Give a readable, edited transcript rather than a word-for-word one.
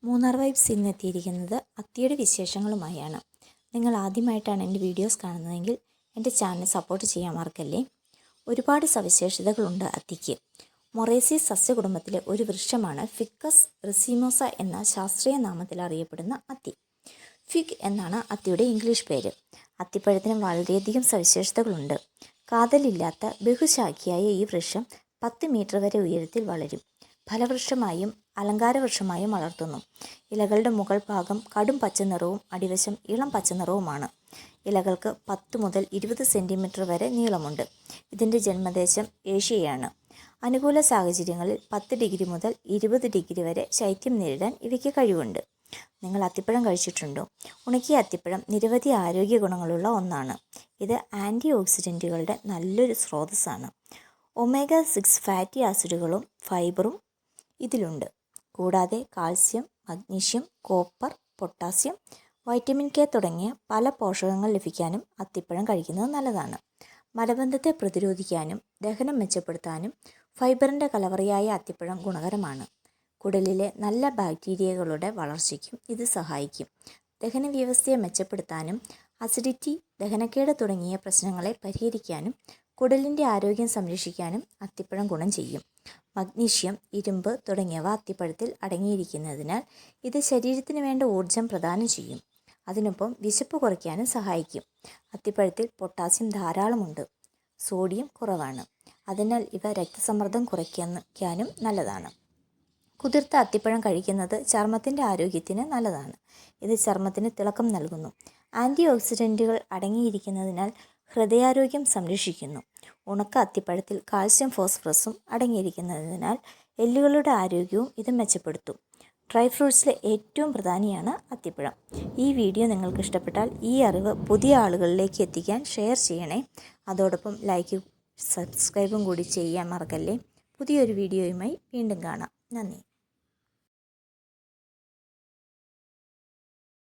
Munnar vibes ഇന്നെത്തിയിരിക്കുന്നത് അത്തിയുടെ വിശേഷങ്ങളുമായാണ്. നിങ്ങൾ ആദ്യമായിട്ടാണ് എൻ്റെ വീഡിയോസ് കാണുന്നതെങ്കിൽ എൻ്റെ ചാനൽ സപ്പോർട്ട് ചെയ്യാൻ മറക്കല്ലേ. ഒരുപാട് സവിശേഷതകളുണ്ട് അത്തിക്ക്. മൊറേസി സസ്യകുടുംബത്തിലെ ഒരു വൃക്ഷമാണ് ഫിക്കസ് റെസിമോസ എന്ന ശാസ്ത്രീയ നാമത്തിൽ അറിയപ്പെടുന്ന അത്തി. ഫിഗ് എന്നാണ് അത്തിയുടെ ഇംഗ്ലീഷ് പേര്. അത്തിപ്പഴത്തിന് വളരെയധികം സവിശേഷതകളുണ്ട്. കാതലില്ലാത്ത ബഹുശാഖിയായ ഈ വൃക്ഷം 10 മീറ്റർ വരെ ഉയരത്തിൽ വളരും. ഫലവൃക്ഷമായും അലങ്കാരവൃക്ഷമായും വളർത്തുന്നു. ഇലകളുടെ മുകൾ ഭാഗം കടും പച്ചനിറവും അടിവശം ഇളം പച്ചനിറവുമാണ്. ഇലകൾക്ക് 10 മുതൽ 20 സെൻറ്റിമീറ്റർ വരെ നീളമുണ്ട്. ഇതിൻ്റെ ജന്മദേശം ഏഷ്യയാണ്. അനുകൂല സാഹചര്യങ്ങളിൽ 10 ഡിഗ്രി മുതൽ 20 ഡിഗ്രി വരെ ശൈത്യം നേരിടാൻ ഇവയ്ക്ക് കഴിവുണ്ട്. നിങ്ങൾ അത്തിപ്പഴം കഴിച്ചിട്ടുണ്ടോ? ഉണക്കിയ അത്തിപ്പഴം നിരവധി ആരോഗ്യ ഗുണങ്ങളുള്ള ഒന്നാണ്. ഇത് ആൻറ്റി ഓക്സിഡൻറ്റുകളുടെ നല്ലൊരു സ്രോതസ്സാണ്. ഒമേഗ 6 ഫാറ്റി ആസിഡുകളും ഫൈബറും ഇതിലുണ്ട്. കൂടാതെ calcium, magnesium, copper, potassium, vitamin K തുടങ്ങിയ പല പോഷകങ്ങൾ ലഭിക്കാനും അത്തിപ്പഴം കഴിക്കുന്നത് നല്ലതാണ്. മലബന്ധത്തെ പ്രതിരോധിക്കാനും ദഹനം മെച്ചപ്പെടുത്താനും ഫൈബറിൻ്റെ കലവറയായ അത്തിപ്പഴം ഗുണകരമാണ്. കുടലിലെ നല്ല ബാക്ടീരിയകളുടെ വളർച്ചയ്ക്കും ഇത് സഹായിക്കും. ദഹന വ്യവസ്ഥയെ മെച്ചപ്പെടുത്താനും അസിഡിറ്റി, ദഹനക്കേട് തുടങ്ങിയ പ്രശ്നങ്ങളെ പരിഹരിക്കാനും കുടലിൻ്റെ ആരോഗ്യം സംരക്ഷിക്കാനും അത്തിപ്പഴം ഗുണം ചെയ്യും. മഗ്നീഷ്യം, ഇരുമ്പ് തുടങ്ങിയവ അത്തിപ്പഴത്തിൽ അടങ്ങിയിരിക്കുന്നതിനാൽ ഇത് ശരീരത്തിന് വേണ്ട ഊർജം പ്രദാനം ചെയ്യും. അതിനൊപ്പം വിശപ്പ് കുറയ്ക്കാനും സഹായിക്കും. അത്തിപ്പഴത്തിൽ പൊട്ടാസ്യം ധാരാളമുണ്ട്. സോഡിയം കുറവാണ്. അതിനാൽ ഇവ രക്തസമ്മർദ്ദം കുറയ്ക്കാനും നല്ലതാണ്. കുതിർത്ത അത്തിപ്പഴം കഴിക്കുന്നത് ചർമ്മത്തിൻ്റെ ആരോഗ്യത്തിന് നല്ലതാണ്. ഇത് ചർമ്മത്തിന് തിളക്കം നൽകുന്നു. ആൻറ്റി ഓക്സിഡൻറ്റുകൾ അടങ്ങിയിരിക്കുന്നതിനാൽ ഹൃദയാരോഗ്യം സംരക്ഷിക്കുന്നു. ഉണക്ക അത്തിപ്പഴത്തിൽ കാൽസ്യം, ഫോസ്ഫറസും അടങ്ങിയിരിക്കുന്നതിനാൽ എല്ലുകളുടെ ആരോഗ്യവും ഇത് മെച്ചപ്പെടുത്തും. ഡ്രൈ ഫ്രൂട്ട്സിലെ ഏറ്റവും പ്രധാനിയാണ് അത്തിപ്പഴം. ഈ വീഡിയോ നിങ്ങൾക്ക് ഇഷ്ടപ്പെട്ടാൽ ഈ അറിവ് പുതിയ ആളുകളിലേക്ക് എത്തിക്കാൻ ഷെയർ ചെയ്യണേ. അതോടൊപ്പം ലൈക്കും സബ്സ്ക്രൈബും കൂടി ചെയ്യാൻ മറക്കല്ലേ. പുതിയൊരു വീഡിയോയുമായി വീണ്ടും കാണാം. നന്ദി.